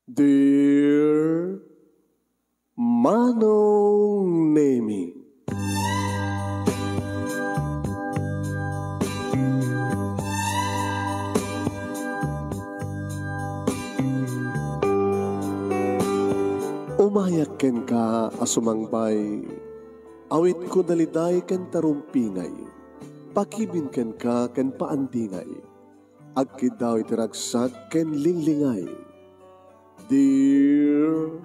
Dear Manong Nemi, umayak ken ka asumangbay, awit ko daliday ken tarumpingay, pakibin ken ka ken paandingay, agkid daw itiragsak ken linglingay. Dear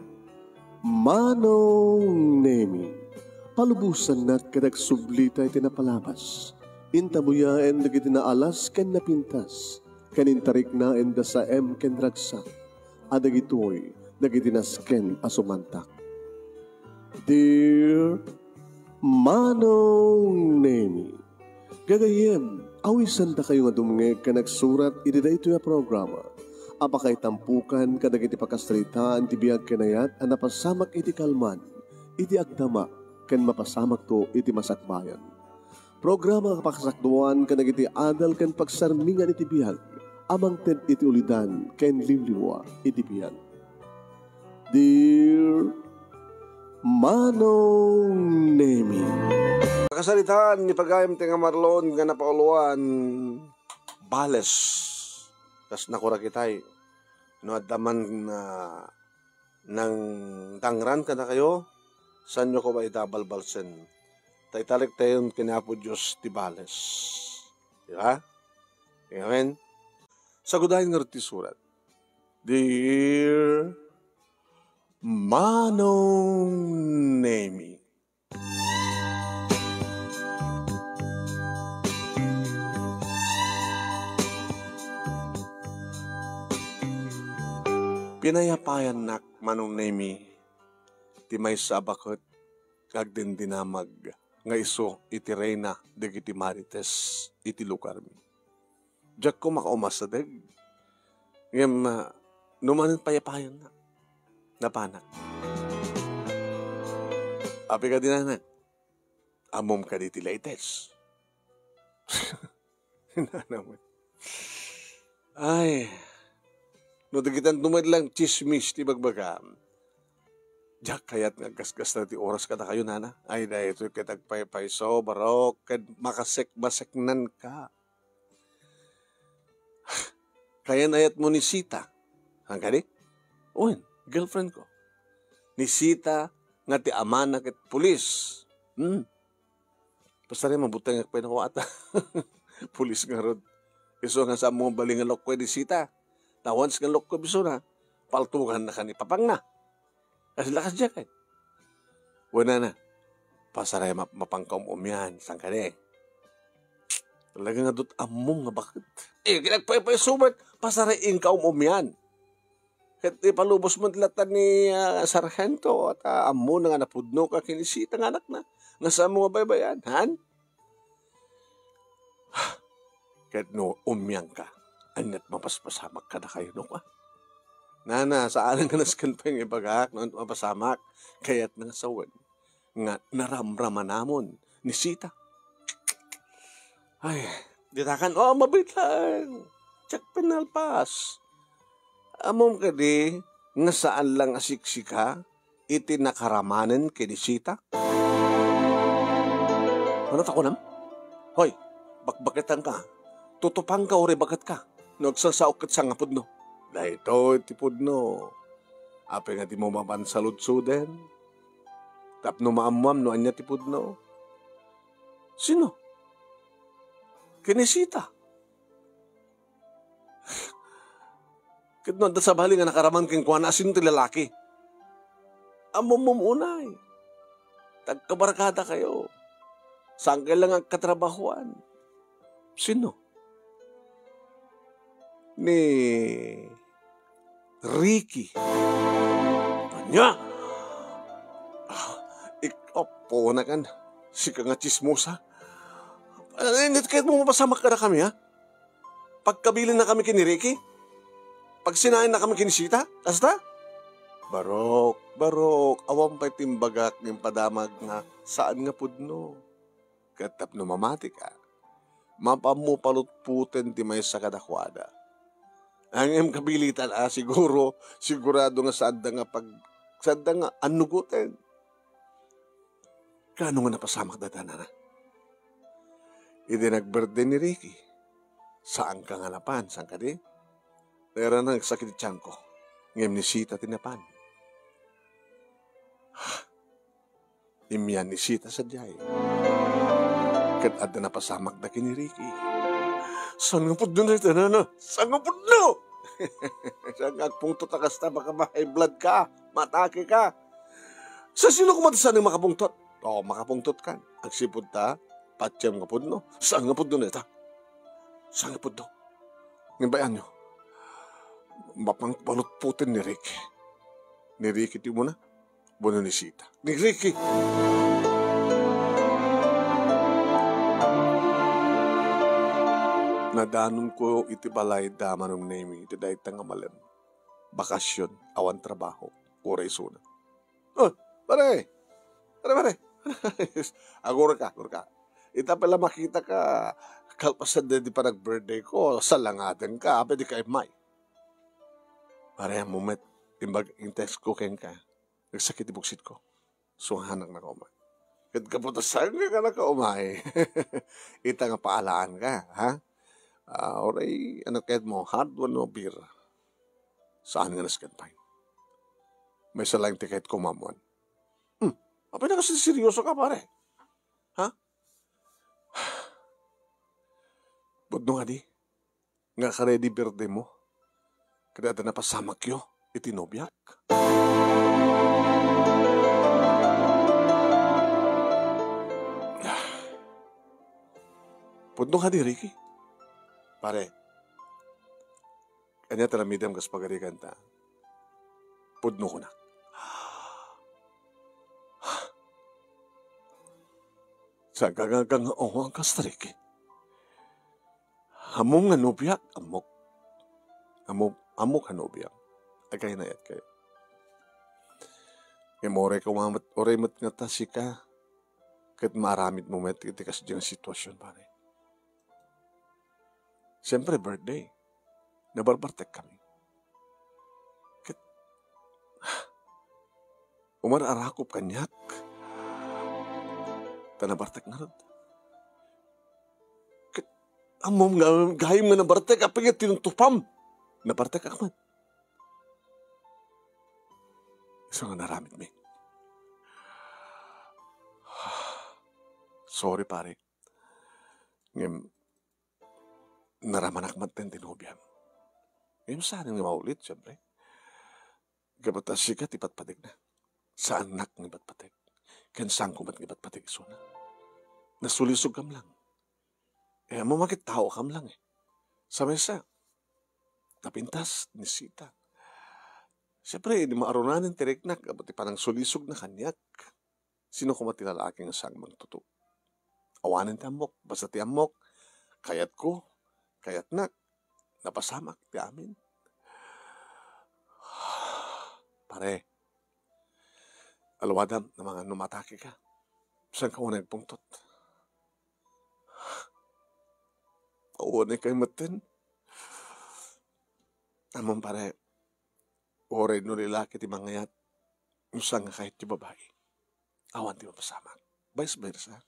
Manong Nemi, palubusan na kadag sublita iti napalabas, intabuyaen dagiti naalas ken napintas, kanintarik na enda sa ken ragsak, adagitoy dagiti nasken asumantak. Dear Manong Nemi, gagayem, awisan da kayo nga dumngeg ka nagsurat iti da ito ya programa. Apakay tampukan kadag iti pakastritaan ti biyag kanayat a napasamak iti kalman, iti agdama, ken mapasamak to iti masakbayan. Programa kapakasakduan kadag iti adal ken pagsarmingan iti biyag, amang ted iti ulidan ken liwliwa iti biyag. Dear Manong Nemi, Kasalitaan ni pagayam tinga marlon nga napauluan bales tas nakura kitay no adaman na nang tangran ka na kayo san nyo ko ba itabalbalsen taitalik tayon kinapo Diyos ti bales, di ba? Amen. Sagudahin nga ti surat, Dear Manong Nemi, pinayapayan nak Manong Nemi, ti may sabakot, kag din dinamag, nga iso iti reyna, dagiti marites, iti lugar mi. Diyak ko makaumasadeg, ngem numanin payapayan na, napanak. Api ka dinanan, amom ka di ti latest. Naman. Ay, no dagitan tumad lang chismis ti bagbagam. Diyak kayat nga gasgas na ti oras ka na kayo, nana. Ay, na ito kitagpaypayso, barok, kad makasek-baseknan ka. Kaya nayat mo ni Sita. Hanggang di? Uwin, girlfriend ko. Ni Sita, nga ti ama na kit pulis. Basta rin mabutang nga kaya nakuwata. Pulis nga rod. Iso nga sa mga balingalok ko ni Sita. Na once nga lok ko biso na, paltugan na ka ni Papang na. Kasi lakas dyan kay. Wala na. Pasaray mapangkaum yan. Saan ka na eh? Talaga nga doon among nga bakit. Kinagpay sumat, pasaray inkaum yan. Kahit ipalubos mo tilatan ni Sargento at amo na nga napudno ka kinisita ng anak na. Nga sa mga baybayan, han? Kahit no, umyang ka. Angat mapaspasamak ka na kayo no ka. Nana, saan nga naskan pa yung ibagak noon mapasamak. Kaya't nga sawan. Nga naramraman namon ni Sita. Ay, ditakan, mabait lang. Check penalpas. Amom ka di, nga saan lang asiksika, iti nakaramanan kay ni Sita. Ano tako nam? Hoy, bakbakitan ka. Tutupang ka ori bagat ka. Nagsasaok kat sa nga pudno. Dahito iti pudno. Ape nga di mo mapansaludso den. Tapno maamwam no anya ti pudno. Sino? Kinisita. Kitno da sa bali nga nakaraman king kuana sino ti lalaki. Amom unay. Tagkabarkada kayo. Saan ka lang ang katrabahuan? Sino? Ni Ricky. Anya? Ikaw na kan. Sika nga chismosa. Kahit mo mapasamak ka na kami, ha? Pagkabilin na kami kini Ricky? Pag sinain na kami kinisita? Kasta? Barok. Awang pa'y timbagak ng padamag nga saan nga pudno. Katap no mamati ka. Mapamupalutputen ti may sa kadakwada. Ang iyong kabilitan, sigurado nga saan nga anugutin. Kano nga napasamak datan na? Hindi nag-birthday ni Ricky. Saan ka nga napan? Saan ka di? Pero nagsakit tiyan ko. Ngayon ni Sita tinapan. Imyan ni Sita sa diyay. Kat ada napasamak na kini Ricky. Saan nga po doon na tanana? Saan nga po doon? Saan nga pungtot akasta baka ma-high blood ka, matake ka. Sa sino kumatasan ng makapungtot? Oo, makapungtot ka. Ang sipod ta, patyam nga po doon. Saan nga po doon ita? Saan nga po doon? Ngayon bayan nyo, mapangpanot putin ni Ricky. Ni Ricky ti mo na, buno ni Sita. Ni Ricky! Nadanon ko iti balay daman ng name iti dahi nga malam. Bakasyon, awan trabaho, oray suna. Oh, pare! Agor ka. Ita pala makita ka, kalpasan din di pa nag-birthday ko, salangatan ka, pwede ka imay. Pare, ang moment, yung text ko ken ka, nagsakit ibuksit ko. Suhanak na ka umay. Kat kaputasan ka na ka umay. Ita nga paalaan ka, ha? Oray, ano kahit mo, hard one no beer. Saan nga naskan pa? May salang tiket ko, mamuan. Apay na kasi seryoso ka, pare. Ha? Budno nga di. Nga ka-ready birthday mo. Kada na pasamak yo, itinobyak. Budno nga di, Ricky. Pare, kanya talamidam kas pagarikan ta. Pudno ko na. Sa gagagang ang kastrike. Among nga nobyak, amok hanobyak. Agay na yat kayo. Oray mat nga tasi ka. Kat maramit mo met iti kasi diyang sitwasyon, pare. Siyempre, birthday. Nabarbartek kami. Umar-arakop kanyak. Tanabartek na rin. Amom gayim nga nabartek, apay nga tinutupam. Nabartek akman. Isa nga naramit mi. Sorry, pare. Ngayon, naramanak man ten tinubyan. Ngayon saan nga maulit, siyempre. Gabatas siya tipatpatig na. Saan nak ng ipatpatig? Kansang kumat ng ipatpatig iso na. Nasulisog kam lang. Mamakit tao kam lang eh. Sa mesa, napintas ni Sita. Siyempre, di maarunanin tiriknak, abati pa ng sulisog na kanyak. Sino kumatilalaking ang sang magtuto? Awanin ti amok, basta ti amok, kayat ko, kayat nak, napasamak ti amin. Pare, alwadam na mga numatake ka. Saan ka unang pungtot? Awan kay matin. Amang pare, oray no lilaki ti mangayat, usang nga kahit ti babae. Awan ti mapasamak. Vice versa.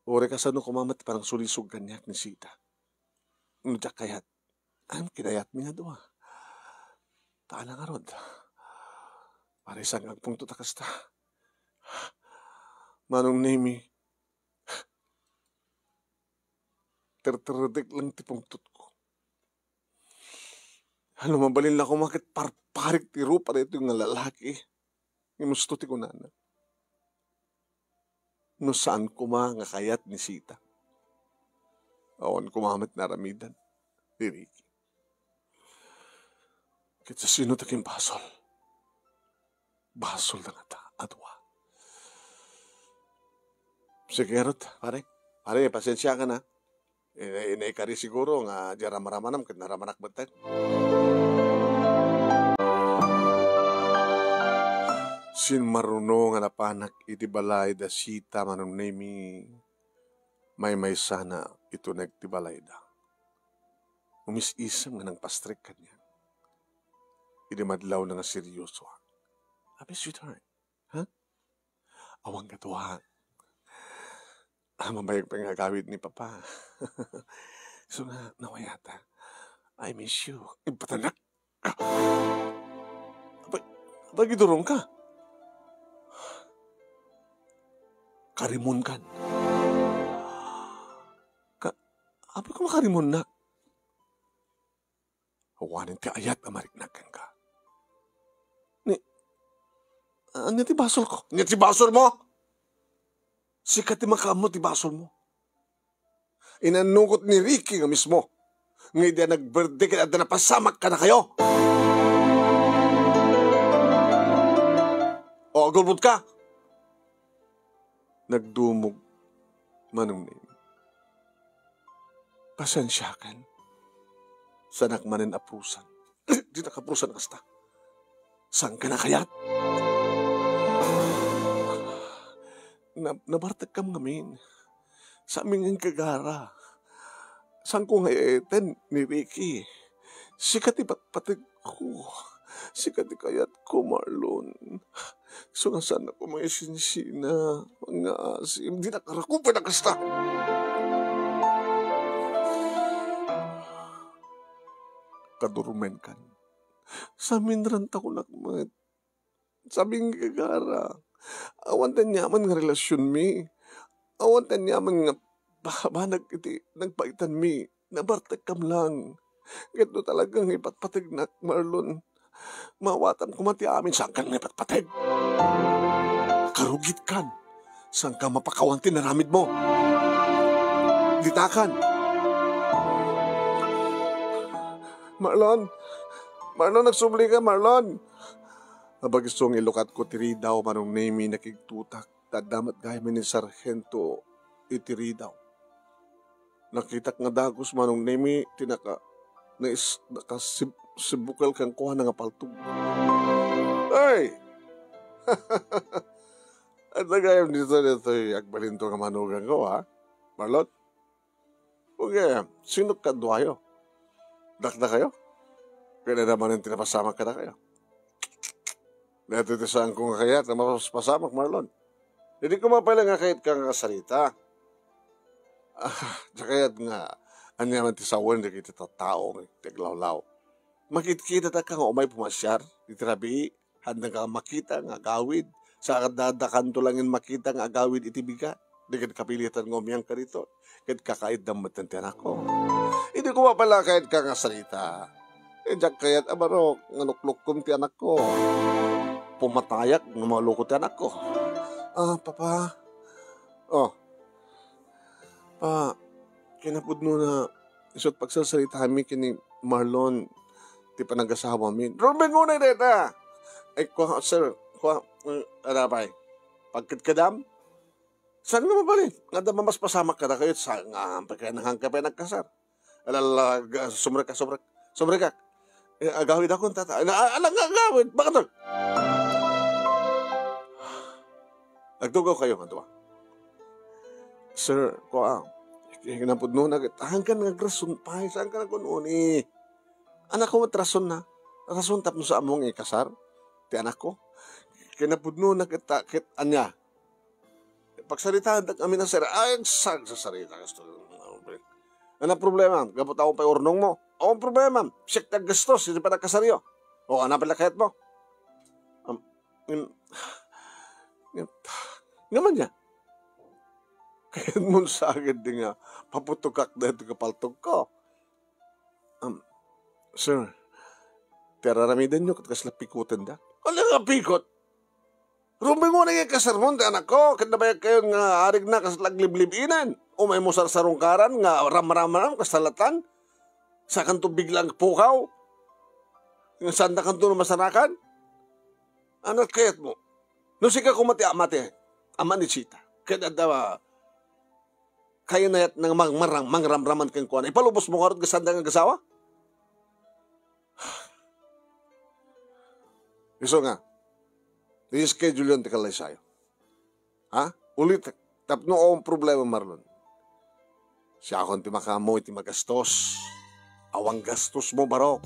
Oray ka sa no kumamat parang sulisog kanyak ni Sita. Nudyak kayat, ang kinayat mi nga doa. Taala nga rod. Pare isang agpungtot akasta. Manong nimi, terdedik lang ti pungtot ko. Ano mabalin lang ko makit parparik ti rupa na ito yung lalaki. Inusto ti kunana. No saan kuma nga kayat ni Sita. Awan kumamat na ramidan. Ni Ricky. Kit sa sino taking basol. Basol na nga ta. Adwa. Sige, Rod. Pare, pasensya ka na. Inaikari siguro nga di ramaramanam kat naramanak baten. Sin maruno nga napanak iti balay da Sita manong nemi may sana ito nagtibalay da. Umis-isam nga ng pastrik kanya. Inimadlaw na nga seryoso. Abi, sweetheart. Ha? Awang katuwa. Mabayag pa nga gawid ni Papa. So nga, nawayata. I miss you. Ipatanak. Abay, gidurong ka. Karimon kan. Abay ko makarimon na. Hawanin ti ayat amariknakan ka. Ano ti basol ko? Ano ti basol mo? Sikat ti makamot ti basol mo. Inanukot ni Ricky nga mismo. Ngayon din nag-birthday ka at napasamak ka na kayo. O, gulbot ka. Nagdumog manong name. Pasensyakan. Sanak manin aprusan. Di nakaprusan kasta. Saan ka na kayat? Nabartag kam ngamin. Sa aming kagara. Saan ko nga eten ni Ricky? Sikat ipatpatig ko. Sikat kayat ko, Marlon. So nga sana ko may sinsina. Mga asim. Di nakarakupan na kasta. Kadurumen kan. Sa minranta ko nakmat. Sabing kagara. Awan tan yaman nga relasyon mi. Awan tan yaman nga bahabanag iti nagpaitan mi. Nabartag kam lang. Ganto talagang ipatpatig na, Marlon. Mawatan ko mati amin saan ka nga ipatpatig. Karugit kan. Saan ka mapakawanti na ramid mo. Ditakan. Marlon, nagsubli ka, Marlon. Nabagistong ilukat ko tiri daw manong nemi nakigtutak. Tadamat gaya ni Sargento itiri daw. Nakitak nga dagos manong nemi tinaka nakasibukal kang kuha nga paltog. Ay! At nagayam dito agbalinto nga manugang ko, ha? Marlon? Okay, sino ka duwayo? Dakda kayo? Kaya naman yung tinapasamak ka na kayo. Natitisaan ko nga kaya na mapasamak, Marlon. Hindi ko mapala nga kahit kang kasalita. Kaya nga, ano naman tisawan na kita tao, tiglawlaw. Makikita ta ka nga umay pumasyar, itirabi, handang ka makita nga agawid. Sa kadadakan to langin makita nga agawid itibiga. Di kapilitan ngomiyang ka rito. Kahit kakait damat ng tiyan ako. Hindi ko mapala kahit ka nga salita. Diyak kaya't abaro, nganuklok kong ti anak ko. Pumatayak, ngumalukot ti anak ko. Papa. Kinapudno na isot pagsasalita kami kini Marlon, ti panag-asawa min. Ruben muna deta. Ay, sir, arabay. Pagkadkadam, saan nga mabalik? Nga da mas pasamak ka na kayo sa nga pagkanahang ka pa nagkasar. Alala, sumrek ka. Agawid akong tata. Alang agawid, bakit doon? Nagtugaw kayo, nga Sir, hinapod no, hanggang ka nagrason pa, saan ka nagununi? Anak ko matrason na. Rason tap mo sa among ikasar. Ti anak ko. Kinapod no, nakit anya. Pagsalitaan kami na sir, ay, saan sa sarita gusto. Ano problema? Gabot ako pa urnong mo. Ang problema, siyek na gastos, hindi pa nagkasaryo. O, ano pala kahit mo? Ngaman niya. Kahit mo sa agad din nga, paputugak na ito kapaltog ko. Sir, teraramidan nyo kat kasla pikutan da? Wala nga pikot. Ruming mo na yung kasarmon, anak ko. Kanabayag kayo nga arig na kaslag liblibinan. O may mo sarsarungkaran nga ram-ram-ram kasalatan. Sa kanto biglang pukaw. Yung sanda kanto na masanakan. Ano kayat mo? No sika kumati amate. Ama ni Chita. Kaya daw kayo na yat ng mangramraman kang kuwan. Ipalubos mo karot kasanda ng gasawa? Iso nga. I-schedule yun tikalay sa'yo. Ha? Ulit. Tapno ang problema, Marlon. Siya akong timakamo, iti magastos. Awang gastos mo, baro.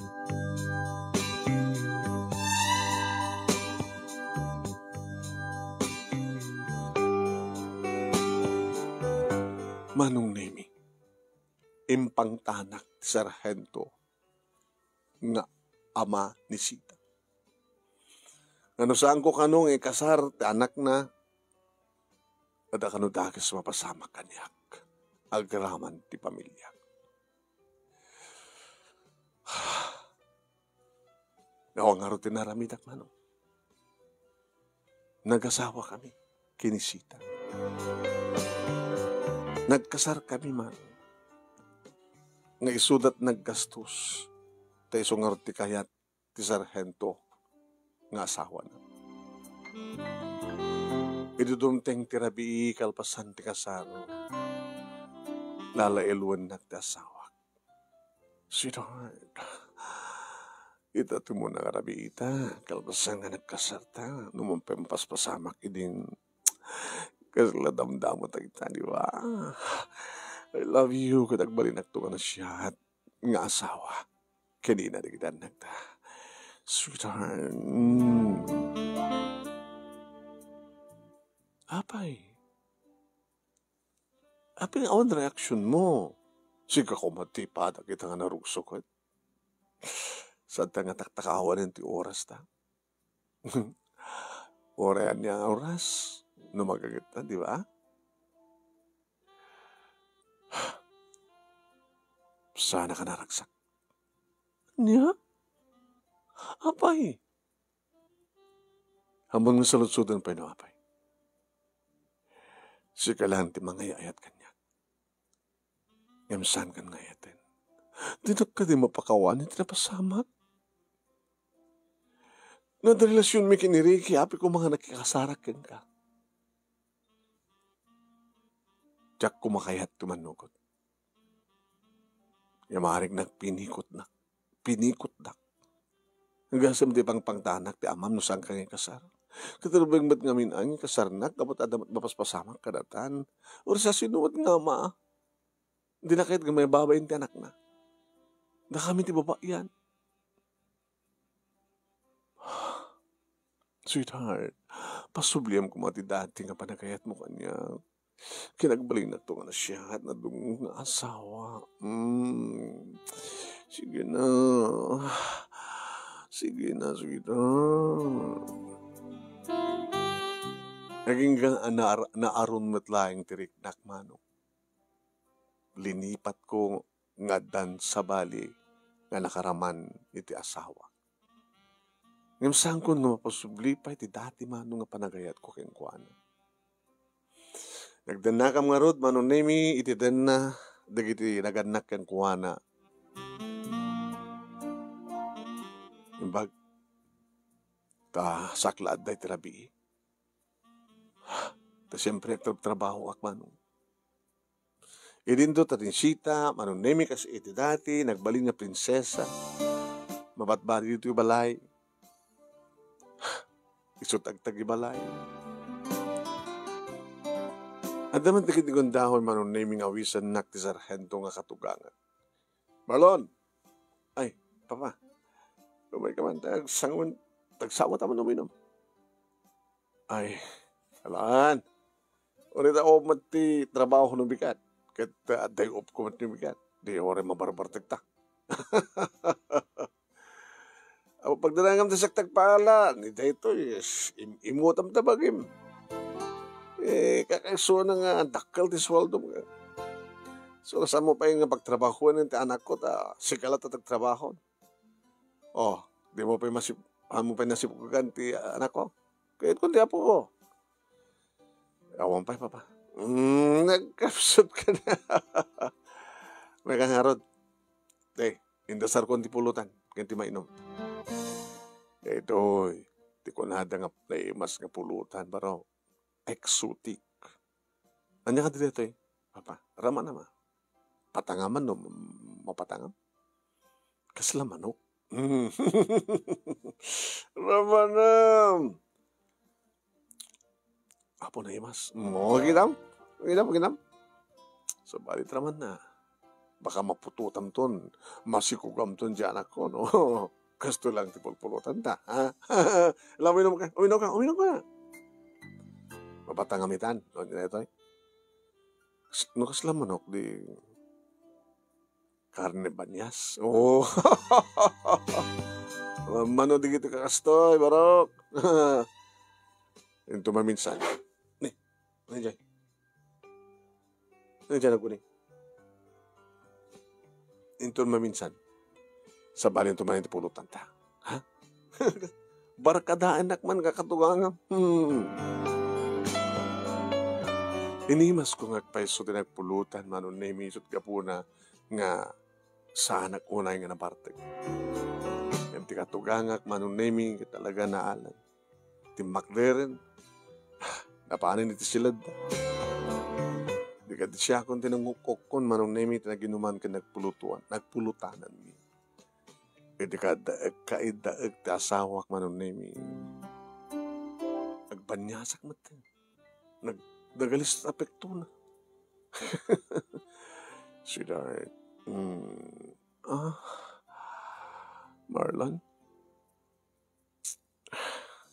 Manong Nemi, impang tanak ti sarhento nga ama ni Sita. Ano saan ko kanong ikasar ti anak na kada kano dakis mapasama kanyak agraman ti pamilya. Nawang nga rin tinaramitak manong. Nag-asawa kami kini Sita. Nagkasar kami man. Nga isudat naggastos. Tayo sungar ti kayat ti sarhento nga asawa na. Idudumteng ti rabi kalpasan ti kasar. Lalailwan na ti asawa. Sweetheart, ita ti mo na rabi ita. Kalpasan nga nagkasarta. Numampas pasamak idin. Kasi ladamdamo tagita, di ba? I love you. Kadagbalin to ka na siya at nga asawa. Kanina na kita nagta. Sweetheart. Apay. Apay ang awan reaksyon mo. Sige ko matipada kita nga narusok. Sa nga taktakaawan ti oras ta. Orayan niya oras. Numagagit na, di ba? Sana ka naragsak. Niya? Apay? Hambang nasalutsudan pa yun, apay. Sika lang ti mga ayat kanya. Yamsan kan ngayatin. Di na ka di mapakawan, hindi na pasamak. Nadarelasyon mi kiniriki, api ko mga nakikasarak ka. Diyak kumakayat tumanugot. Yamarik nagpinikot na. Pinikot na. Nagasam di pang pangtanak, di amam no saan kang kasar. Katarubang ba't ngamin ang kasarnak, dapat adamat mapaspasamak kadatan. O sa sinuwat nga ma. Hindi na kahit gamay babayin ti anak na. Na kami ti baba yan. Sweetheart, pasubliam ko mati dati nga panagayat mo kanya. Kinagbaling na to nga na siya at nadungong nga asawa. Sige na. Sige na, sweetheart. Naging naaron matlaing tiriknak manong. Linipat ko nga dan sa bali nga nakaraman iti asawa. Ngimsang ko no pasubli pa iti dati manong nga panagayat ko kengkuana. Nagdanakam nga rod, Manong Nemi, iti den na, dagiti naganak ken kuwana. Imbag, ta saklaad da iti rabi. Ta siyempre, trabaho ak manong. Idindo tatin Sita, Manong Nemi, kasi iti dati, nagbaling na prinsesa. Mabatbari dito yung balay. Isutagtag yung balay. At naman tikitikong dahon Manong Nemi nga wisan nak ti sarhento nga katugangan. Marlon! Ay, papa. Lumay ka man, tagsawa taman uminom. Ay, alaan. Ulit ako mati trabaho ko ng bigat. Kat day up ko mati ng bigat. Di ore mabarbar tagta. Ako pagdarangam ta saktag pala, ni dayto imutam tabagim. Kakaiso na nga, dakal ti swaldo mo. So, saan mo pa yung pagtrabaho ng anak ko, sikala ta tagtrabaho. Oh, di mo pa yung nasipukan ti anak ko. Kahit kundi apo ko. Awan pa, papa. Nagkapsot ka na. May kangarod. Indasar ko ti pulutan. Ganti mainom. Ito, di ko nada nga mas nga pulutan, baro. Exotic. Anya ka dito papa, rama naman. Patangaman no, mapatangam. Kasla manok. Ramanam. Apo na imas. Ginam. So, balit raman na. Baka mapututam ton. Masikugam ton dyan ako, no? Kasto lang tipulpulutan ta, ha? Uminom ka. Mapatangamitan. No, ito Nakasla manok di karne banyas. Oh. Mano di gitu kakastoy, barok. Ito maminsan. Nih, nandiyan. Nandiyan ako ni. Ito maminsan. Sa balin ito man iti pulutan ta. Ha? Barkada anak man kakatugang. Inimas ko nga paiso din nagpulutan manon na imisot ka po na nga sa anak unay nga napartag. Yung ti katugangak manon na talaga naalan. Timakleren. Napanin iti silad. Di ka siya kung tinangukok kon manong na tinaginuman ka nagpulutanan mi. Di ka kaidaag ti asawak manon na nagbanyasak mati. Nagdagalis apekto na. Sweetheart. Marlon?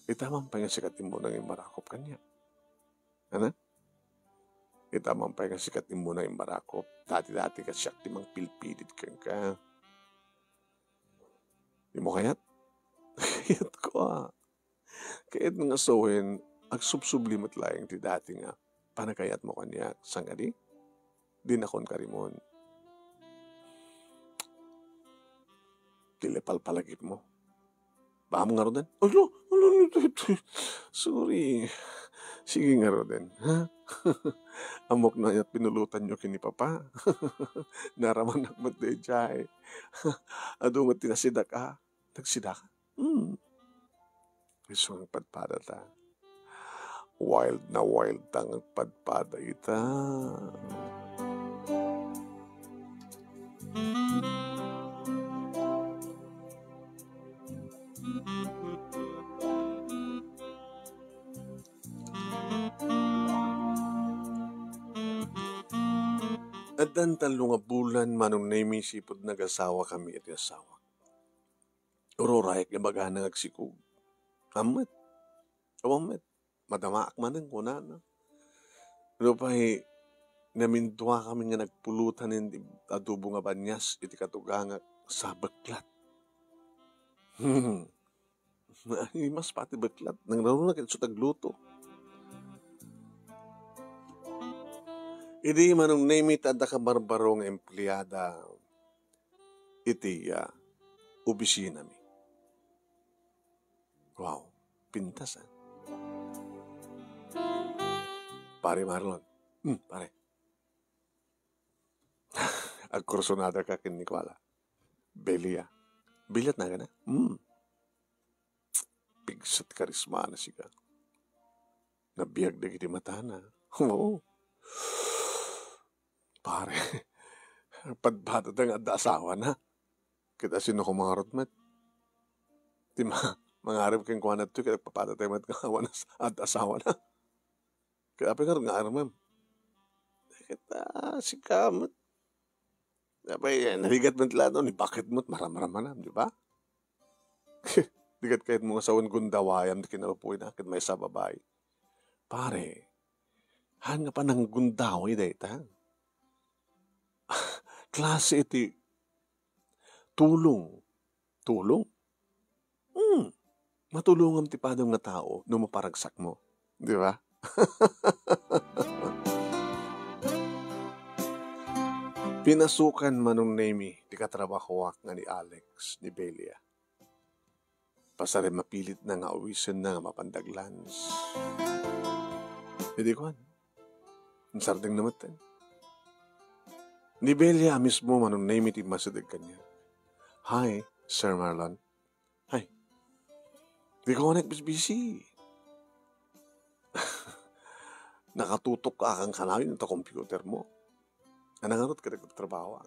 Itamang pa nga sikat mo nang imbarakop kanya. Ano? Itamang pa nga sikat mo nang imbarakop. Dati-dati ka siya timang pilpilit kang ka. Di mo kayat? Kayat ko Kayat nga sohin, agsubsublimot layang ti dati nga. Panagayat mo kanya. Sanggali? Di nakon karimon. Tilepal palagip mo. Baham nga roden? Sorry. Sige nga roden. Ha? Amok na yat pinulutan nyo kini papa. Naraman nakmat de jay. Adungot tinasida ka. Nagsida ka? Isang padpada ta. Wild na wild tang padpada ita. At talo nga bulan manong nami sipod nag-asawa kami at asawa. Urorayek nga baga nang agsikog. Amat. Madamaak man ang kuna na. Ano pa namindwa kami nga nagpulutan hindi adobo nga banyas iti katuganga sa baklat. Mas pati baklat. Nang naroon na kito sa tagluto. Idi manong namit at nakabarbarong empleyada iti opisina mi. Wow, pintas Pare Marlon. Pare. Agkursonada ka kin Nicola. Belia. Bilat na ka na? Pigsat karisma na siya. Nabiyag na kiti mata na. Oo. Pare. Padbata nga at asawa na. Kita sino ko mga rotmet. Di mangarap kang kuha na ito. Kaya papatatay mat kawa na at asawa na. Kaya pa nga aramam. Kita si kamat. Napay naligat mo tila ni bakit mo't maram-ramanan, di ba? Digat kahit mga sawan gundawayam di kinalupuin na, kahit may sa babae. Pare, han nga pa ng gundaway dahi ta. Klase iti tulong. Tulong? Matulungam ti padong nga tao no maparagsak mo. Di ba? Pinasukan manong nemi di katrabahowak nga ni Alex ni Belia. Pasare mapilit na nga awisan na nga mapandaglans. Hindi ko ang sarding namatan. Ni Belia mismo manong nemi ti masadag kanya. Hi, Sir Marlon. Hi. Di ko nagbisbisi. Nakatutok ka kang kanawin ito computer mo. Nangangarot ka nagtatrabaho.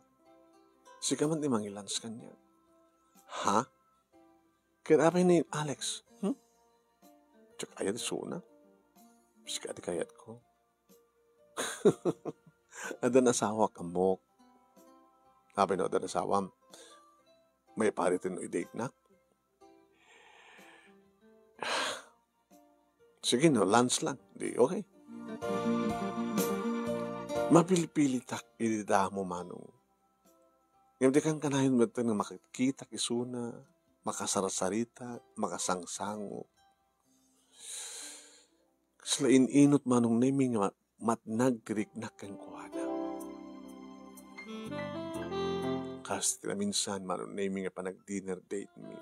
Sika man di mangilans kanya. Ha? Kaya ni Alex. Tsaka ayat isuna. Sika di kayat ko. Adan asawa kamok. Sabi na adan asawa. May paritin no i-date na. Sige no, lunch lang. Di okay. Mapili-pili tak idida mo manong. Ngayon di kang kanayon mo nga makikita kisuna, makasarasarita, makasangsango. Sila inot manong naming matnag diriknak kang kuhana. Kasi tila minsan manong naming nga panag-dinner date mi.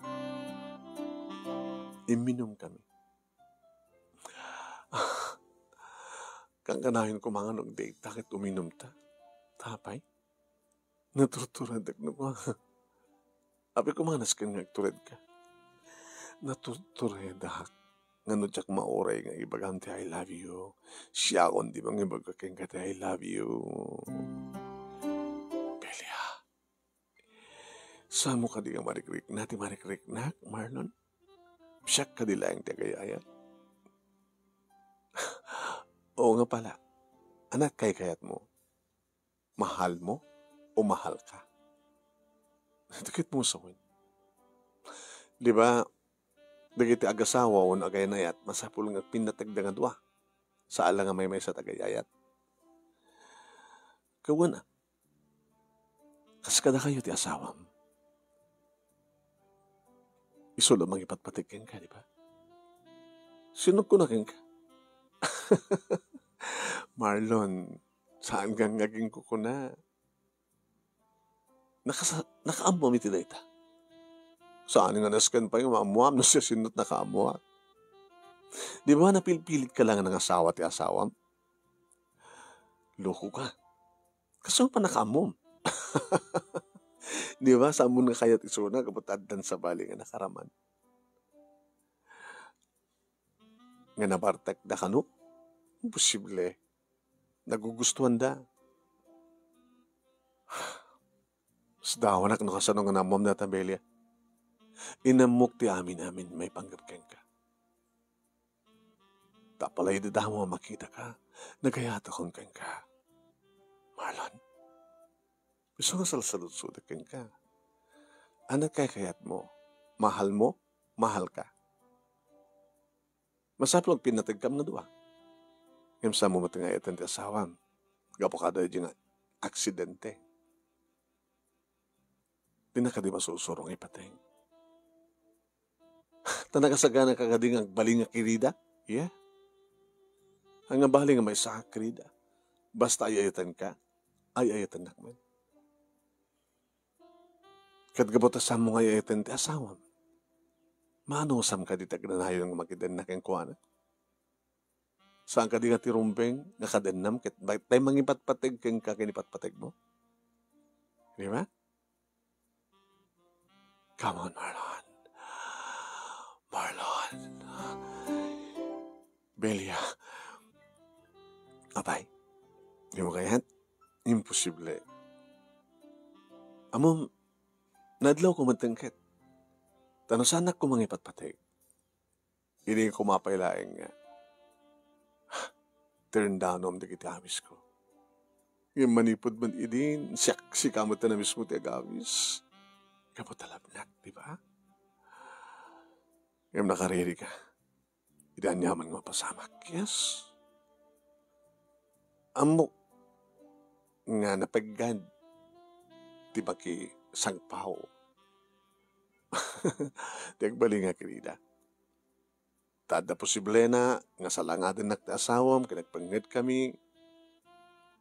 Iminom kami. Kang kanayon ko mga nung date, takit uminom ta. Tapay. Naturturad ak na ko. Api ko mga naskan nga agturad ka. Naturturad ak. Nga no tsak maoray nga ibagang ti I love you. Siya akong di bang ibagakeng ka ti I love you. Belia. Saan mo ka di nga marikrik na ti marikrik na, Marlon? Siyak ka di lang ti agayayat. Oo nga pala. Anak kay kayat mo. Mahal mo o mahal ka? Dikit mo sa win. Di ba, dagiti agasawa o agayayat, masapul nga pinatagda nga dua. Sa ala nga may sa tagayayat. Kawan na. Kas kada kayo ti asawam. Isulo mang ipatpatigin ka, di ba? Sinog ko na ka? Marlon, saan kang naging kukuna? Nakaamwa mi tinayta. Saan nga naskan pa yung maamuam na siya sinot nakaamwa. Di ba napilpilit ka lang ng asawa ti asawam? Loko ka. Kaso pa nakaamom. Di ba? Saan mo na kayat isuna kapataddan sa bali nga nakaraman? Nga nabartak da kano? Imposible. Nagugustuhan da. Sdawan ak nakasanong nga namam na tabelia. Inamok ti amin may panggapken ka. Tapalay da mo makita ka. Nagayata kong keng ka. Marlon. Gusto nga salsalud-sudak keng ka. Anak kay kayat mo. Mahal ka. Masaplog pinatagkam na dua. Ngayon sa mo matangayatan ti asawam. Gapokada di nga aksidente. Di na ka di masusurong ipateng. Tanakasagana ka di nga baling nga kirida? Yeah. Ang nga baling nga may sa kirida. Basta ayayatan ka, ayayatan nakman. Kadgabotas sa mo nga ayayatan ti asawam. Manusam ka di tagnanayo ng makidan na keng kuwana. Saan ka di nga tirumbeng, nakadennam, tayo mangipatpateg keng kakinipatpateg mo? Di ba? Come on, Marlon. Marlon. Belia. Apay. Di mo kaya't? Imposible. Amom, nadlaw ko matangkit. Tano sanak ko mangipatpateg. Hindi ko mapailaing nga. Turn down om di kita amis ko. Yung manipod man idin, si kamot na mismo ti agamis. Kapot talabnak, di ba? Yung nakariri ka. Idan yaman mapasamak. Yes. Amo nga napagad. Di ba ki sangpaw? Di agbali nga kirida. Tada posible na, nga salangadan nagtaasawam, kinagpanggit kami.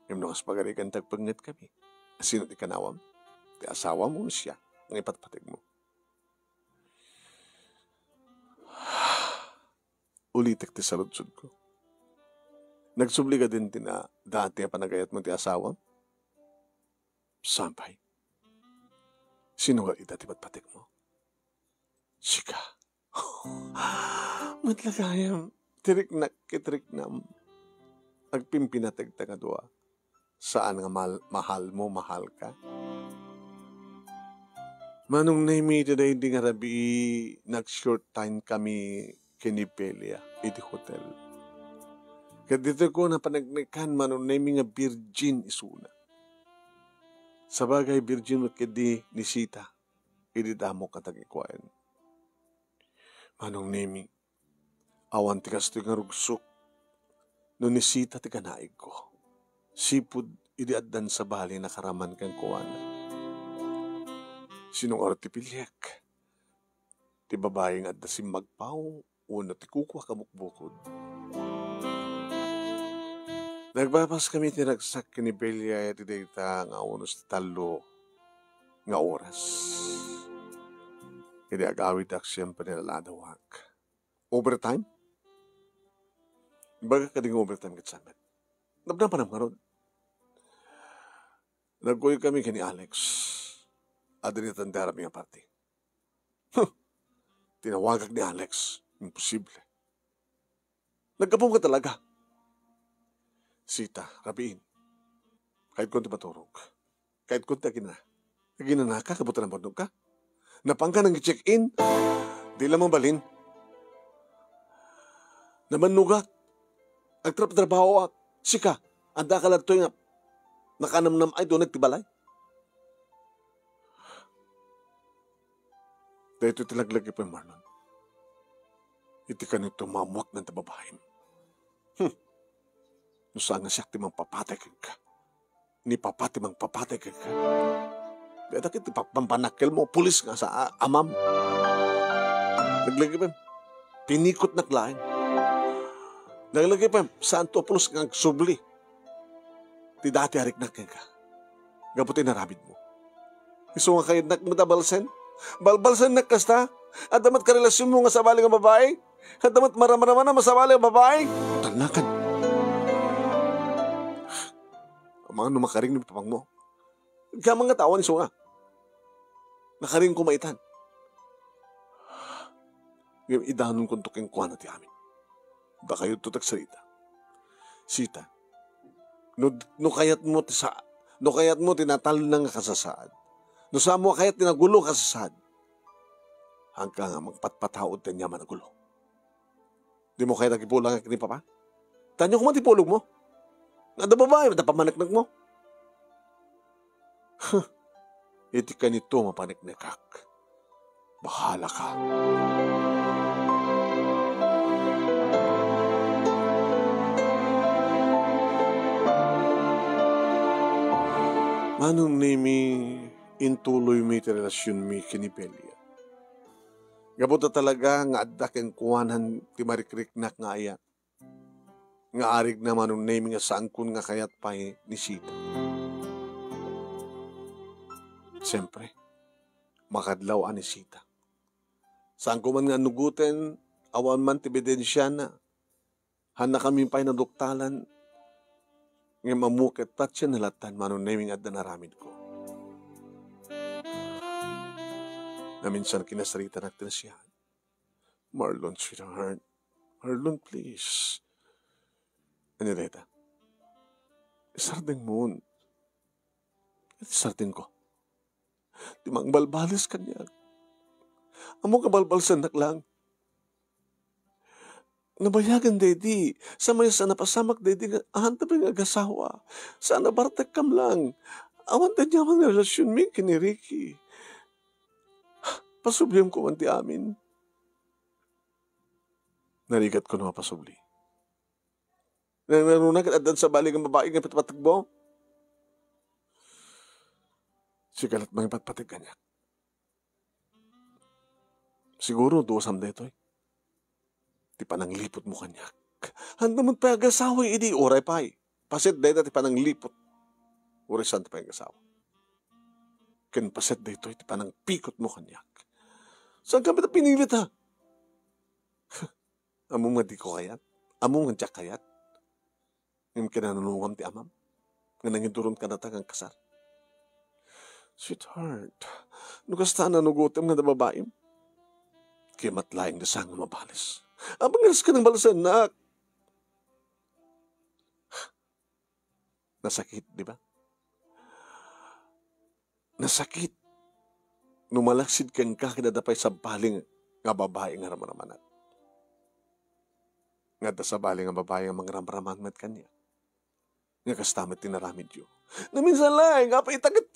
Yung nakas pagarikan tagpanggit kami. Sino ti kanawam? Ti asawa mo siya, ang ipatpatig mo. Ulitek ti saludsud ko. Nagsubli ka din na dati panagayat mo ti asawam? Sampay. Sino nga ita ti patpatig mo? Sika. Matlagayam, tiriknak kitriknam. Agpimpinatag nga dua. Saan nga mahal ka? Manong naimi today di nga rabi nag-short time kami kinipelia iti hotel. Kadito ko na panagnikan manong naimi nga virgin isuna. Sabagay virgin mo kedi ni Sita, ididamo katagikwain. Manong nemi, awan tikas ti nga rugsok, no nisita ti kanaig ko. Sipud idiaddan sa bali na karaman kang kuwana. Sinong artipilyak? Ti babaeng adda si magpaw, una ti kukwa kamukbukod. Nagbapas kami tinagsak ni Belia at data nga unos talo nga oras. Hindi agawid ak siyempre nilaladawak. Overtime? Baga ka ding overtime kat samet. Nabdapan ang marod. Nagkuy kami kini Alex. Adinitan dara mga party. Tinawagag ni Alex. Imposible. Nagkapong ka talaga. Sita, rabiin. Kahit konti maturog. Kahit konti ginana ka, kabutan ng bandog ka. Napangka nang i-check-in. Di lamang balin. Namanugak. Agtrap-trabaho at sika. Anda ka lang ito nga. Nakanamnam ay doon nagtibalay. Dahil ito tilaglagi pa yung Marlon. Iti ka nito mamuak ng tababahin. Nusa nga siya timang papatay ka. Ni papati mang papatay ka. Dahil takit ipapampanakil mo. Pulis nga sa amam. Naglagi pa pinikot na klain. Naglagi pa sa Antopoulos nga subli. Ti dati harik na ka. Gabutin na rabid mo. Iso nga kayo nagmatabalsen. Balbalsen na kasta. At damat karelasyon mo nga sa bali nga babae. At damat maramaraman na masabali nga babae. Tanakan. Ang mga numakaring ni papang mo. Kaya mga tawan iso nga. Nakaring kumaitan. Ngayon idanon kong tuking kuha na ti amin. Da kayo tutak sarita. Sita. No kayat mo tinatal ng kasasaad. No sa mo kayat tinagulo kasasaad. Hanggang nga magpatpataod din niya managulo. Di mo kaya nagipulang ang kini papa? Tanyo ko man tipulog mo. Nada babae, matapamanaknag mo. Iti ka nito mapaniknikak. Bahala ka. Manong nimi intuloy mi ti relasyon mi kini Belia. Gabuta talaga nga addaken kuwanan ti marikriknak nga ayat. Nga arig na manong nimi nga sangkun nga kayat pa ni Sita. Siyempre, makadlaw ani Sita. Saan ko man nga nuguten, awan man ti ebidensya na. Hana kami pa'y naduktalan, nga mamukit pat siya nalatan manong naming at naramid ko. Na minsan kinasarita natin siya. Marlon, sweetheart. Marlon, please. Anileta. Isardeng mo. Isardeng ko. Timang balbalis kanya. Amo ka balbalsan naklang. Nabayagan dedi, sa may sa napasamak dedi nga ahantabi nga agasawa. Sana bartek kam lang. Awan ta niya mga relasyon mi kini Ricky. Pasubliam ko man ti amin. Narigat ko na pasubli. Nanunag at adan sa balik ang babae nga patpatagbo. Sigalat mga patpatig kanya. Siguro duwasam dito eh. Ti panang lipot mo kanyak. Handa mo pa agasawa idi oray pa eh. Pasit dito ti panang lipot. Oray saan ti pa agasawa. Ken pasit dito ti panang pikot mo kanyak. Saan kami na pinilit ha? Among nga di ko kayat. Among nga kayat. Ngayon kinanunungam ti amam. Nga nangiduron ka natagang kasar. Sweetheart, nukasta na nugutem nga na babaim. Kaya matlaing na sang mabalis. Abang ilas ka ng balasan, nak. Nasakit, di ba? Nasakit. Numalaksid kang kakidadapay sa baling nga babae nga ramaramanat. Nga da sa baling nga babae nga mga ramaramanat kanya. Nga kastamat tinaramid yun. Na minsan lang, nga pa itagit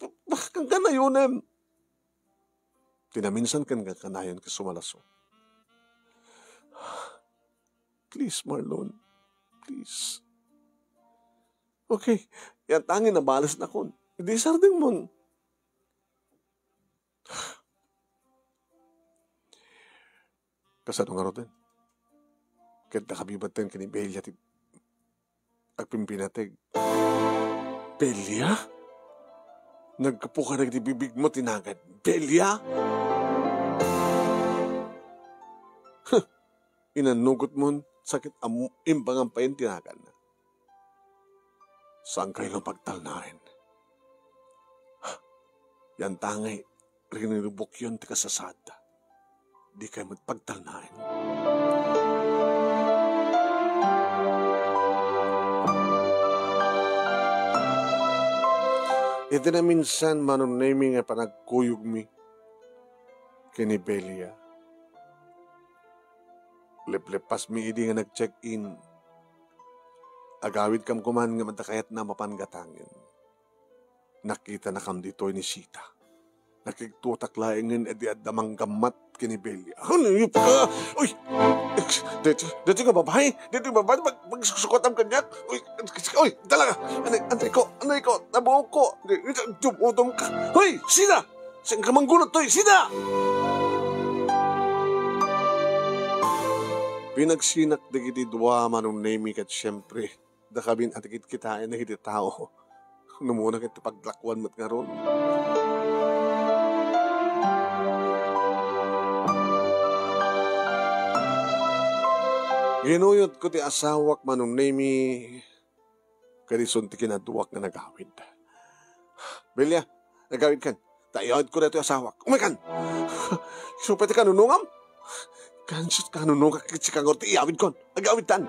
kang kanayunan. Tinaminsan kang kanayon kasumalaso. Please, Marlon. Please. Okay, yan tangin na balas na kon. Hindi sarding mo. Kasano nga rin. Kahit nakabibatan ka ni Belia ti agpimpinateg. Belia? Nagkapo ka nagbibig mo tinagad. Belia? Inanugot mo sakit imbangan pa yung tinagan na. Saan kayo ng pagtalnain? Yan tangay, rinirubok yun ti kasasada. Di kayo magpagtalnain. Ito na minsan manunami nga panagkuyog mi kini Belia. Lepas mi idi nga nag-check-in. Agawid kam kuman nga matakayat na mapangatangin. Nakita na kam dito ni Sita. Nakiktutak laingin edi adamang gamat kini Belia. Ano yung ka? Uy! Dito ka babae? Dito ka babae? Magsusukotam ka niya? Uy! Talaga! Anay ko! Nabuo ko! Dumutong ka! Uy! Sina! Saan ka manggunot to? Sina! Pinagsinak da giti dua manong nami kat siyempre da kabin at kitain na giti tao. Numuna kiti paglakwan mat nga ron. Ginuyot ko ti asawak manong nami kadison ti kinaduwak na nagawid. Belia, nagawid kan. Tayawid ko na ito asawak. Umikan! Supete ka nunungam? Kansot ka nunungam kakitsikangor ti iyawid kon. Agawid tan.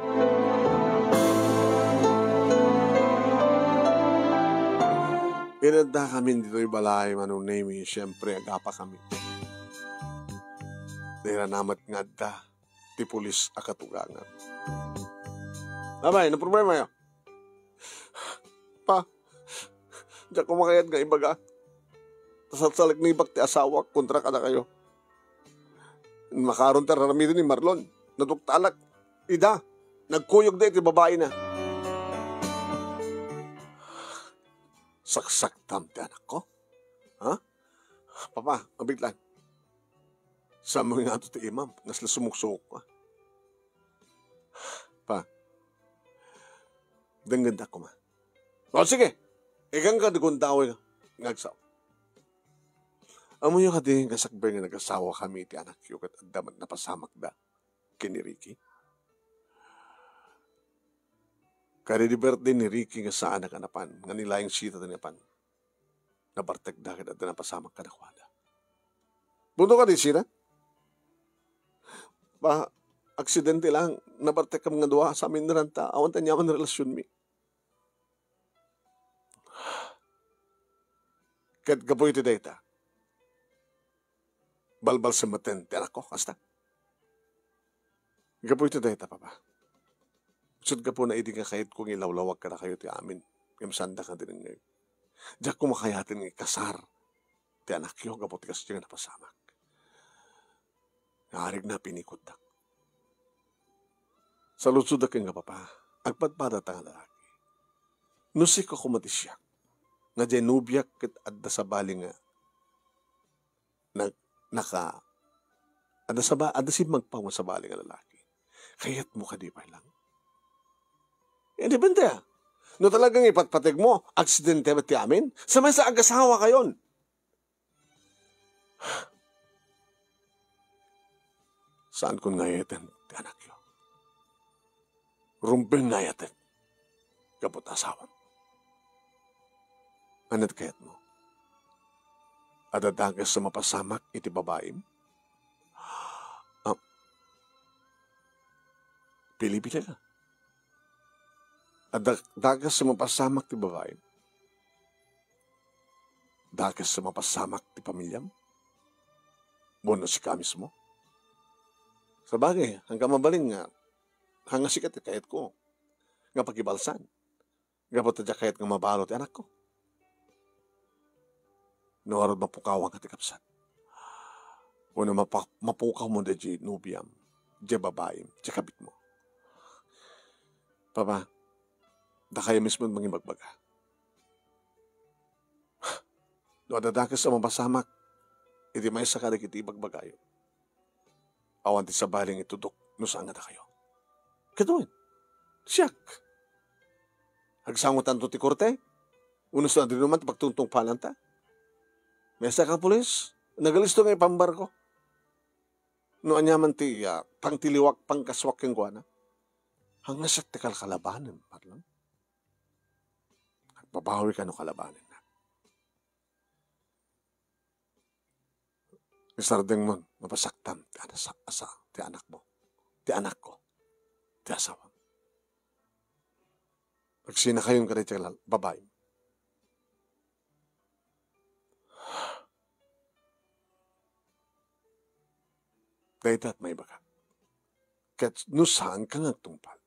Inanda kami dito'y balay manong nami. Siyempre, agapa kami. Niranamat nga da. Ti pulis akatugangan. Namay, na problema yun? Pa, diyan kumakayad nga ibaga. Tasat-salik na ibag ti asawa, kontra ka na kayo. Makaroon ta raramitin ni Marlon. Naduktalak. Ida, nagkuyog na iti babae na. Saksak tam ti anak ko? Ha? Papa, mabiglan. Sa mga nga ito ti imam, nasla sumuksok ka. Pa, dangganda ko ma. O sige, ikang ka dikong tao ngagsaw. Amo yung kading kasakbay nga nag-asawa kami ti anak yung kat damat na pasamak da kini Ricky. Kari di birthday ni Ricky nga sa anak anapan, nga nilayang sita na napan. Nabartag dakit at na pasamak ka na kwada. Bundo ka di sila? Pa, aksidente lang, nabartek kam nga duwa sa amin naranta, awan tanyaman na relasyon mi. Kat gapoy ti data. Balbal sa maten, ti anak ko, kasta. Gapoy ti data, papa. Sud gapo na idi nga kahit kung ilawlawag ka na kayo ti amin. Kamsanda ka din ngayon. Diyak kumakayatin nga kasar. Ti anak yo, gapo ti kasi nga napasamak. Naarig na pinikot dak. Sa lutsud nga papa, agpadpada ta nga lalaki. Nusik ako matisyak. Nga jenubyak kit adda sa bali nga adda si magpaw sa bali nga lalaki. Kayat mo ka di pa lang. Depende ah. No talagang ipatpatig mo, aksidente ba ti amin? Sa may sa agasawa kayon. Saan kun ngayatin ti anak yo? Rumbeng ngayatin. Kapot asawan. Anat kayat mo? Adadagas sa mapasamak iti babaim? Pili-pili ka. Adadagas sa mapasamak ti babaim? Dagas sa mapasamak ti pamilyam? Bono si kamis mo? Sa bagay, hanggang mabaling nga, hanga sikat kayat ko. Nga pagibalsan. Nga po tadya kayat nga mabalot anak ko. Nawarod mapukawang ka ti kapsat. Una mapukaw mo da di nubiam, di babaim, di kabit mo. Papa, Da kaya mismo mangibagbaga. Do adadakas sa mapasamak, iti may sa kadag iti ibagbagayo. Awan ti sa baling itudok, no saan nga kayo. Katuin, siyak. Hagsangutan to ti korte, unos na din naman pagtuntong palanta. May sa ka pulis, nagalisto nga ipambarko. No anyaman ti pangtiliwak, pangkaswak yung guwana. Hanggang sa tikal kalabanan, parlang. Babawi ka no kalabanan na. Isardeng mo, mapasaktan, ti anak mo, ti anak ko, ti asawa. Pagsina kayon ka rin babae. Dahit may baka. Kat nusaan ka nga tungpal.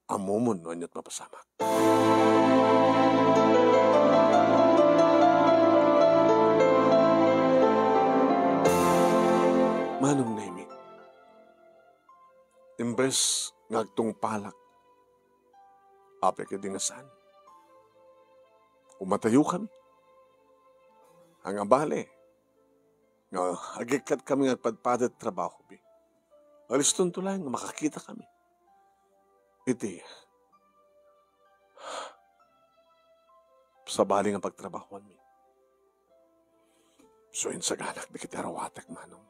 Amomon no anyat mapasama. Manong Nemi, imbes ngagtong palak, apek ka dingasan. Umatayo kami. Ang abale, nga agikat kami ngagpadpadat trabaho. Alis tuntulan nga makakita kami. Iti, sa bali nga pagtrabahoan mi. So in sa ganak di kita rawatak manong.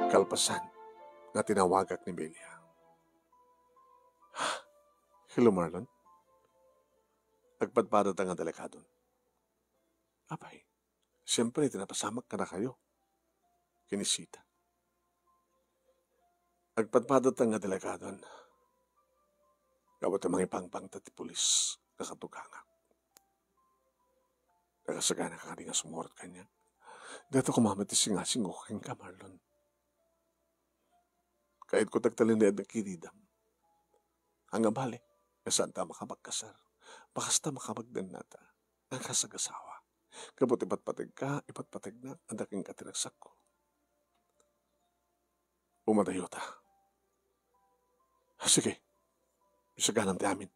Kalpasan na tinawagak ni Belia. Hello Marlon. Agpadpadat nga delikadon. Apay, siyempre tinapasamak ka na kayo. Kinisita. Agpadpadat nga delikadon. Gawat ang mga ipangpang tati pulis kakatugangak. Nagasagana ka nga sumurot kanya. Dato kumamati singasing okay ka, Marlon. Kahit ko tagtalinid ng kinidam. Ang abali, nasaan ta makapagkasar. Bakasta makapagdan nata. Ang kasagasawa. Kapot ipatpatig ka, ipatpatig na, ang daking katinagsak ko. Umadayo ta. Sige. Isaganam ti amin.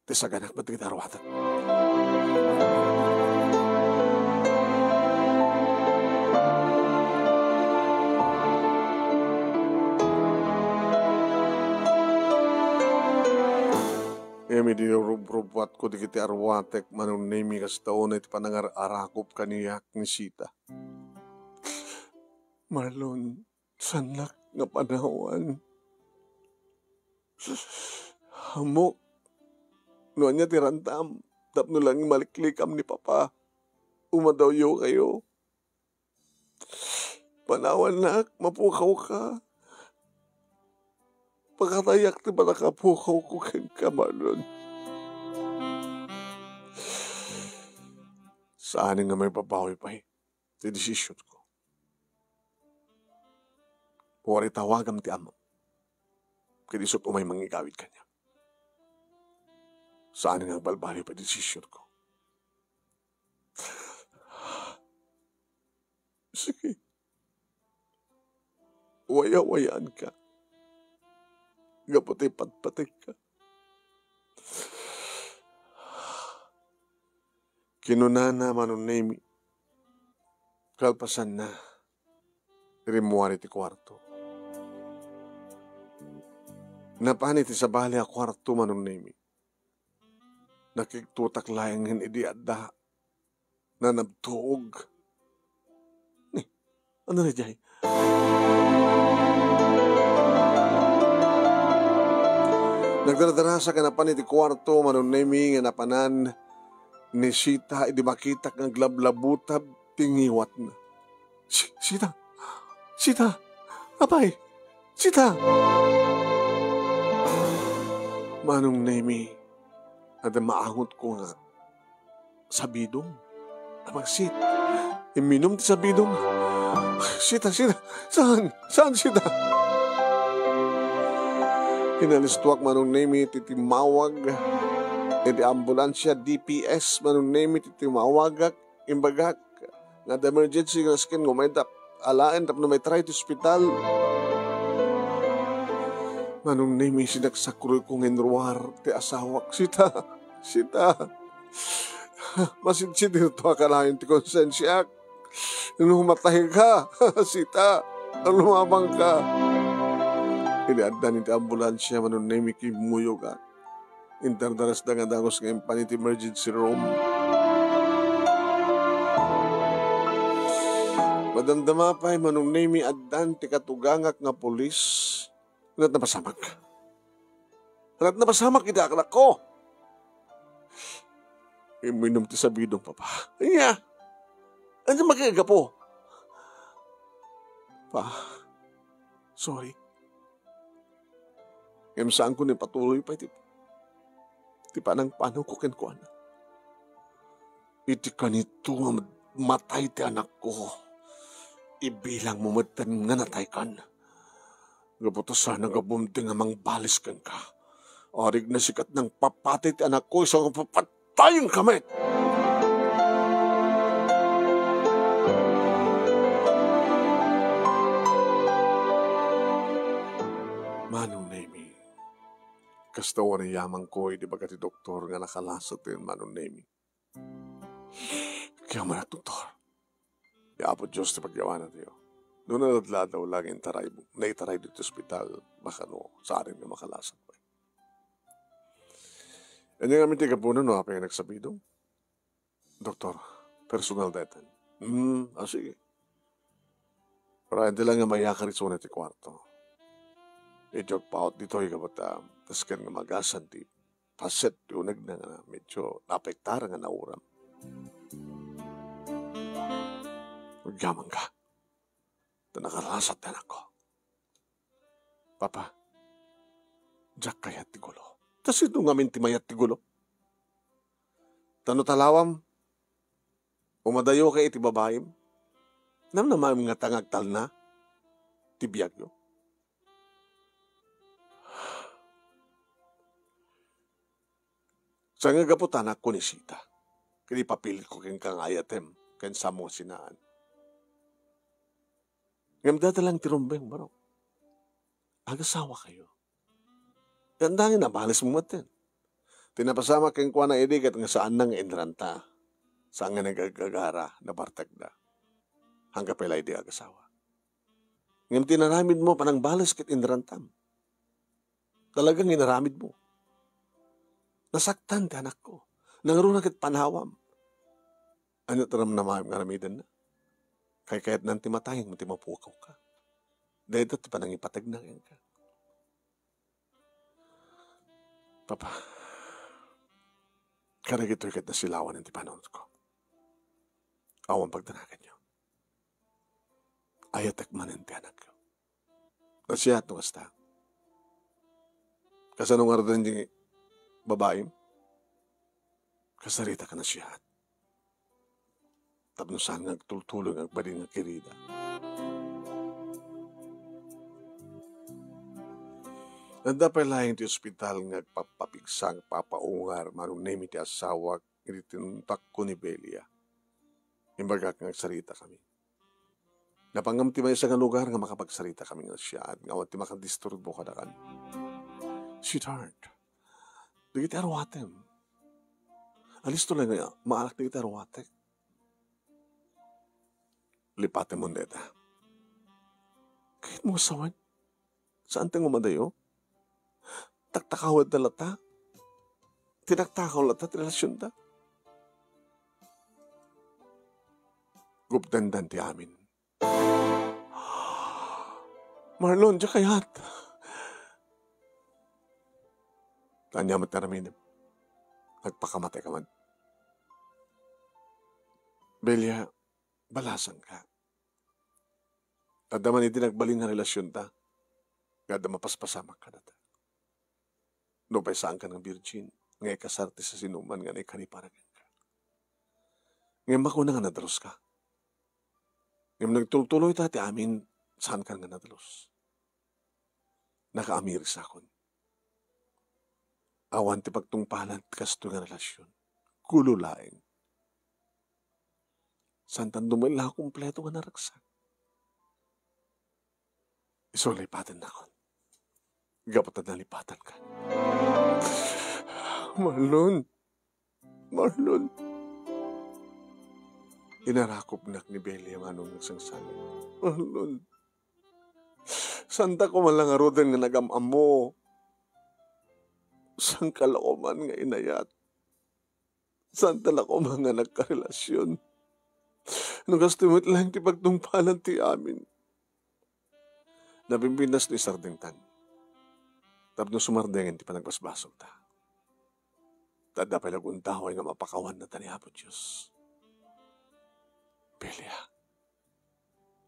Tisaganak ba't kita rawatan? Emi di rubrubwat ko di kiti arwatek manong nemi kas taon iti panangar-arakop kaniyak ni Sita. Marlon, sanak nga panawan. Hamok, noon niya tirantam, tapno lang maliklikam ni Papa. Umadawyo kayo. Panawan nak, mapukaw ka. Pagkatayak ti ba nakapukaw ko kang Marlon. Saan nga may papawi pa ti desisyon ko. Huwari tawagam ti amam. Kadisot umay mangigawid kanya. Saan nga balbali pa desisyon ko. Sige. Waya-wayaan ka. Gapot patpatik ka. Kinunana manon nemi. Kalpasan na. Rimuari ti kwarto. Napanit ti sabali a kwarto manon nemi. Nakiktutak layang hindi adda. Na nabtuog. Ano na jay? Nagdaradarasa ka na pa ni ti kwarto, manon nemi nga napanan ni Sita, hindi makitak ng glablabutab, tingiwat na. Sita! Sita! Apay! Sita! Manong nemi, ada maangot ko nga sa bidong. Abagsit, iminom ti sa bidong. Sita! Saan? Saan Sita? Hinalistuak manong nemi titimawag. Iti ambulansya DPS manong nemi titimawagak. Imbagak. Nga the emergency nga skin ngumay tap. Alain tap na may try to hospital. Manong name sinagsakroy kong enruar ti asawak. Sita. Masinsidir to akalain ti konsensyak. Nung humatay ka, sita. Lumabang ka. Iniaddan iti ambulansya manong name kimuyo ka. Interdaras da nga dangos ngayon pa iti emergency room. Madamdama pa'y manong name addan ti katugangak nga polis. Alat na pasamak. Alat na pasamak iti aklak ko. Iminom ti sabidong papa. Iya. Ano magkagaga po? Pa. Sorry. Ngayon saan ko ni patuloy pa iti. Ti panang panaw ko kenkuan. Iti kanito nga matay ti anak ko. Ibilang mo matan nga natay kan. Gaputosan na gabunting amang balis kan ka. Arig na sikat ng papatay ti anak ko isang papatayang kamit. Manong Nemi, kastawa na yamang ko, di ba ti doktor nga nakalasot yun, Manong Nemi. Kaya man doktor, yapo Diyos ti pagyawa na tayo. Doon na daw lagi naitaray dito sa ospital, baka sa arin na makalasot pa. Yan yung amin tiga po no, apa yung nagsabido? Doktor, personal detan. Sige. Para hindi lang nga mayakaritso na ti kwarto. I-joke pa out dito yung kabata, tas kan nga magasan ti paset yung na nga medyo napektara nga nauram. Magyaman ka. Ito nakalasat na ako. Papa, Jack kayat ti gulo. Tas ito ngamin ti mayat ti gulo. Tano talawam, umadayo kay iti babayim. Namnamay nga tangagtal na, ti biyagyo. Sa nga gaputan ako ni Sita, kini papilit ko keng kang ayatem, ken sa mo sinaan. Ngam dadalang tirumbeng baro. Agasawa kayo. Gandangin na, bahalis mo matin. Tinapasama keng kwa na idigat nga saan nang inranta. Saan nga nagagagara na bartagda. Hangga pala di agasawa. Ngam tinaramid mo panang balas kit inrantam. Talagang inaramid mo. Nasaktan ti anak ko. Nangaroon na kit panawam. Ano taram na maramidan na? Kahit nanti matayang mo ti mapukaw ka. Dahil ito ti panang ipatag na ka. Papa, karag ito'y kat na silawan ng ti panahon ko. Awang pagdanakan niyo. Ayatak man ang ti anak ko. Nasiyat no kasta. Kasanong aradan yung babae, kasarita ka na siyat. Tapno saan nagtultulong ang bading nga kirida. Nanda pa lahing ti ospital nga papapigsang papaungar manong name ti asawag itinutak ko ni Belia. Imbaga nga sarita kami. Napangam ti may isang lugar nga makapagsarita kami nga siya at nga ti makadisturbo kadakan. Sweetheart, digiti arwatem. Alis to lang nga, maalak digiti arwatem. Lipate mo neta. Kahit mo sawan, saan tayo umadayo? Taktakawad na lata? Tinaktakaw lata, relasyon ta? Gupdandan ti amin. Marlon, diya kayat. Tanya mo taramin. Nagpakamatay ka man. Belia, balasan ka. Tadaman iti nagbaling nga relasyon ta. Gada mapaspasamak ka na ta. No pa'y saan ka ng virgin. Ngay kasarte sa sinuman nga na ikaniparagan ka. Ngay makuna nga nadalos ka. Ngay nagtultuloy ta ti amin saan ka nga nadalos. Nakaamiris akon. Awan ti pagtungpalan kasto nga relasyon. Kululaeng. Santan dumala kumpleto nga naraksak. Isulipatan na kon. Gapat na nalipatan ka. Marlon. Inarakop nak ni Belia manong nagsangsaling. Marlon. Santa ko man lang arudan nga nagamam mo. Sang kalaoman nga inayat. Santa la ko man nga nagkarelasyon. Nung gastumot lang ti pagtungpalan ti amin. Nabimbinas ni Sardengtan. Tapno sumardengan ti panagbasbasol ta. Tada pa laguntaway nga mapakawan na tanihapo Diyos. Belia,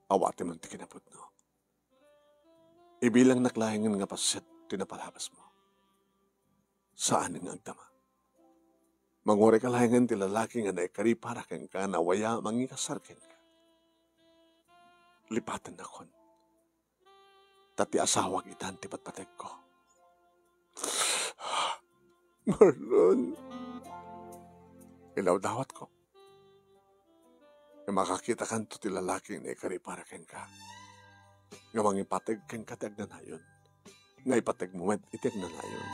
awate man ti kinapot no. Ibilang naklahingan nga paset tinapalabas mo. Saan nga agdama? Mangore kalahingan ti lalaki nga naikari para kang ka na waya mangikasarken ka. Lipatan na kon. Tati asawag itan ti patpatek ko. Marlon, ilaw dawat ko. Nga makakita kan to ti lalaki na ikari para kang ka. Nga mangipateg kang katag na nayon. Nga ipateg mo met itig na nayon.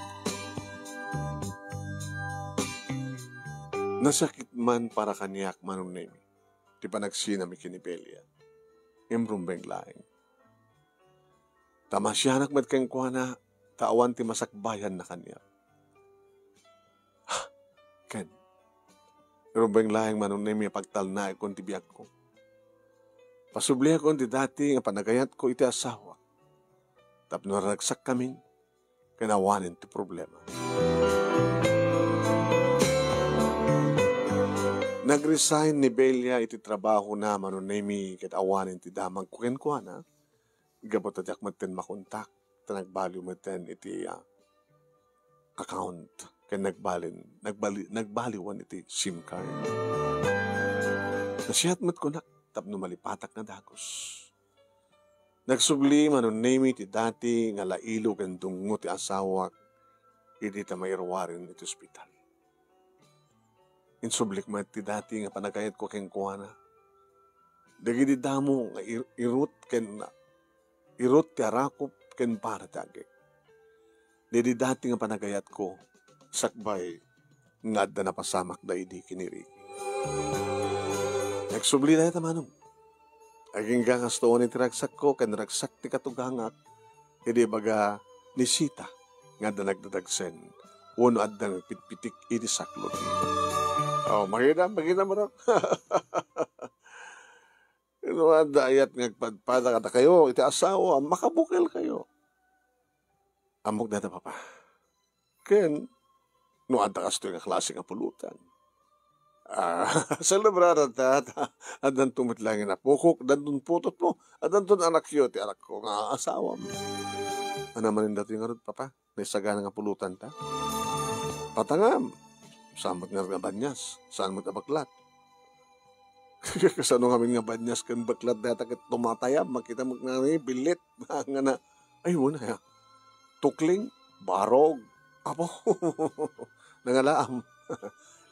Nasakit man para kaniyak manong name. Ti panagsinami kinibelia. Imrumbeng laing. Tamasyanak met kang kuana, tawan ti masakbayan na kaniyak. Ken, rumbeng laing manong name pagtal na ikon ti biyak ko. Pasubli akon ti dati nga panagayat ko iti asawa. Tapno naragsak kaming kinawanin ti problema. Nag-resign ni Belia iti trabaho na manunemi ket awanin ti damag kuken na. Gabot at yakmaten makontak. Nagbaliw maten iti account. Kaya nagbaliwan iti SIM card. Nasiyatmat ko na tapno malipatak na dagos. Nagsubli manunemi iti dati nga lailo ken dungo ti asawak iti tamayrawarin iti ospital. Insublik mo ti dati nga panagayat ko ken kuana. Dagiti damo nga irot ti arakop ken para dagi. Didi dati nga panagayat ko sakbay nga adda napasamak da idi kiniri. Nagsubli na ita manong. Aging gangastoon iti ragsak ko ken ragsak ti katugangak idi baga ni Sita nga adda nagdadagsen. Uno adda pitpitik iti saklot. Oh, makita mo rin. Ino adda ayat ngagpadpada kata kayo, iti asawa, makabukil kayo. Amok data papa. Ken, no adda kasto yung klase nga pulutan. Celebrada ta, adan tumitlangin na pukok, dandun putot mo, adan tun anak yun, ti anak ko nga asawa mo. Ano man yung dati nga rin, papa? Naisagana nga pulutan ta? Patangam. Saan nga banyas? Saan mo baklat? Kasano kami nga banyas kan baklat data kat tumatayab, makita mo nga bilit, nga na, ay wala ya, tukling, barog, apo, nangalaam.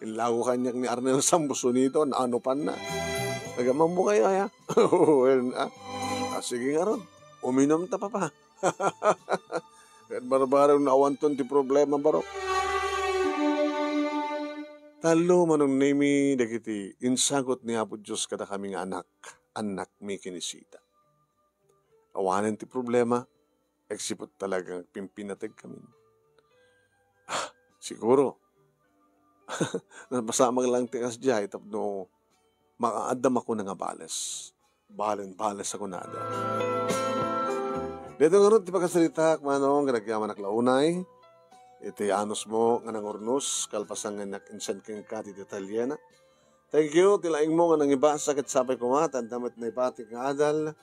Ilago kanyang ni Arnel Sambuso nito, na ano pan na. Nagamang mo kayo, ya? Well, sige nga ron, uminom ta pa. At barabarang naawanton ti problema barok. Talo manong nemi dagiti insagot ni Apo Diyos kada kaming anak mi kinisita. Awanan ti problema, eksipot talagang pimpinatag kami. Siguro, napasamag lang ti kasjay, tapno makaadam ako na nga bales. Bales ako na ada. Dito nga rin, ti pagkasalita, manong, ganagyaman aklaunay, iti anos mo nga nangurnos, kalpasang nga nakinsan kang kati Italiana. Thank you, tilaing mo nga nangibasa kat sapay kumatan, damat na ibatik nga adal,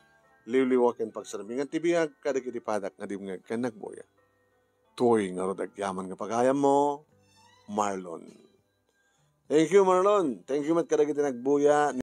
liwliwakin pagsarmingan tibiyag, kadagitipadak nga di nga kanagboya. Tuoy nga rodagyaman nga pagayam mo, Marlon. Thank you, Marlon. Thank you, mat kadagiti nagbuya.